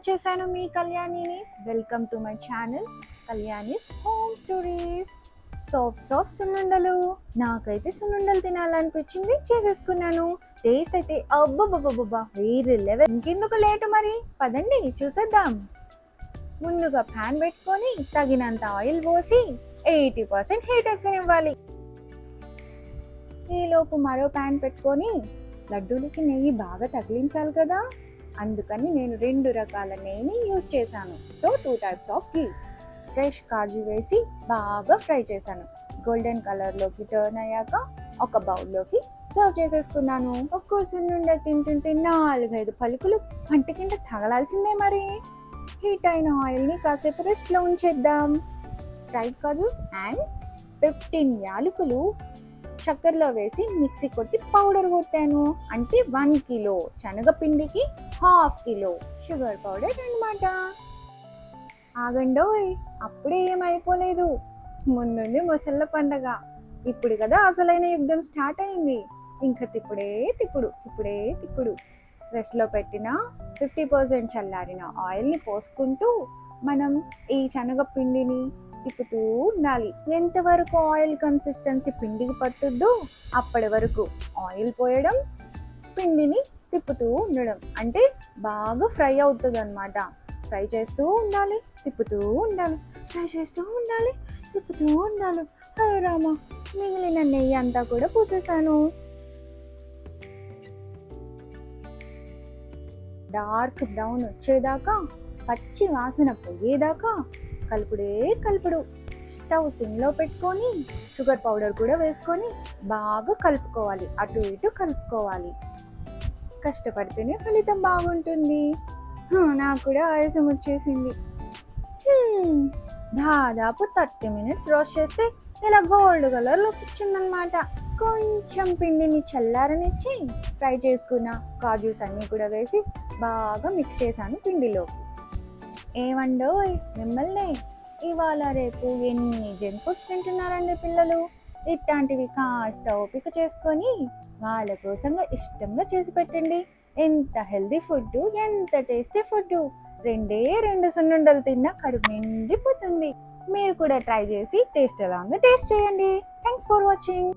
వచ్చేసాను మీ కళ్యాణిని. Welcome to my channel Kalyani's home stories. Soft సున్నుండలు. నాకైతే సున్నుండలు తినాలనిపించింది, చేసేసుకున్నాను. టేస్ట్ అయితే అబ్బబ్బబ్బబ్బా వేరే లెవెల్. ఇంకెందుకు లేటు, మరి పదండి చూసేద్దాం. ముందుగా ప్యాన్ పెట్టుకొని తగినంత ఆయిల్ పోసి 80% హీట్ ఎక్కనివ్వాలి. ఈలోపు మరో ప్యాన్ పెట్టుకొని లడ్డూలకి నెయ్యి బాగా తగిలించాలి కదా, అందుకని నేను 2 రకాల నెయ్యిని యూజ్ చేశాను. So 2 types of ghee. Fresh కాజు వేసి బాగా ఫ్రై చేశాను. గోల్డెన్ కలర్లోకి టర్న్ అయ్యాక ఒక బౌల్లోకి సర్వ్ చేసేసుకున్నాను. ఒక్కో సున్నుండ తింటుంటే 4-5 పలుకులు పంట కింద తగలాల్సిందే మరి. హీట్ అయిన ఆయిల్ని కాసేపు రెస్ట్లో ఉంచేద్దాం. ఫ్రైడ్ కాజూస్ అండ్ 15 యాలకులు చక్కెరలో వేసి మిక్సీ కొట్టి పౌడర్ కొట్టాను. అంటే 1 కిలో శనగపిండికి 1/2 కిలో షుగర్ పౌడర్ అన్నమాట. ఆగండోయ్, అప్పుడే ఏమైపోలేదు. ముందుంది ముసళ్ళ పండగ. ఇప్పుడు కదా అసలైన యుద్ధం స్టార్ట్ అయింది. ఇంకా తిప్పుడే తిప్పుడు. రెస్ట్లో పెట్టిన 50% చల్లారిన ఆయిల్ని పోసుకుంటూ మనం ఈ శనగపిండిని తిప్పుతూ ఉండాలి. ఎంతవరకు ఆయిల్ కన్సిస్టెన్సీ పిండికి పట్టుద్దో అప్పటి వరకు ఆయిల్ పోయడం, పిండిని తిప్పుతూ ఉండడం. అంటే బాగా ఫ్రై అవుతుంది అన్నమాట. ఫ్రై చేస్తూ ఉండాలి, తిప్పుతూ ఉండాలి, ఫ్రై చేస్తూ ఉండాలి, తిప్పుతూ ఉండాలి. అయ్యో రామా, మిగిలిన నెయ్యి అంతా కూడా పూసేసాను. డార్క్ బ్రౌన్ వచ్చేదాకా, పచ్చి వాసన పోయేదాకా కలుపుడు. స్టవ్ సిమ్లో పెట్టుకొని షుగర్ పౌడర్ కూడా వేసుకొని బాగా కలుపుకోవాలి. అటు ఇటు కలుపుకోవాలి. కష్టపడితేనే ఫలితం బాగుంటుంది. నాకు కూడా ఆయాసం వచ్చేసింది. దాదాపు 30 minutes రోస్ట్ చేస్తే ఇలా గోల్డ్ కలర్లోకి ఇచ్చిందనమాట. కొంచెం పిండిని చల్లారనిచ్చి ఫ్రై చేసుకున్న కాజూస్ అన్నీ కూడా వేసి బాగా మిక్స్ చేశాను పిండిలోకి. ఏమండోయ్ మిమ్మల్ని, ఇవాళ రేపు ఎన్ని జంక్ ఫుడ్స్ తింటున్నారండి పిల్లలు. ఇట్లాంటివి కాస్త ఓపిక చేసుకొని వాళ్ళ కోసంగా ఇష్టంగా చేసి పెట్టండి. ఎంత హెల్దీ ఫుడ్, ఎంత టేస్టీ ఫుడ్. 2 సున్నుండలు తిన్నా కడుపు నిండిపోతుంది. మీరు కూడా ట్రై చేసి టేస్ట్ ఎలా ఉందో టేస్ట్ చేయండి. Thanks for watching.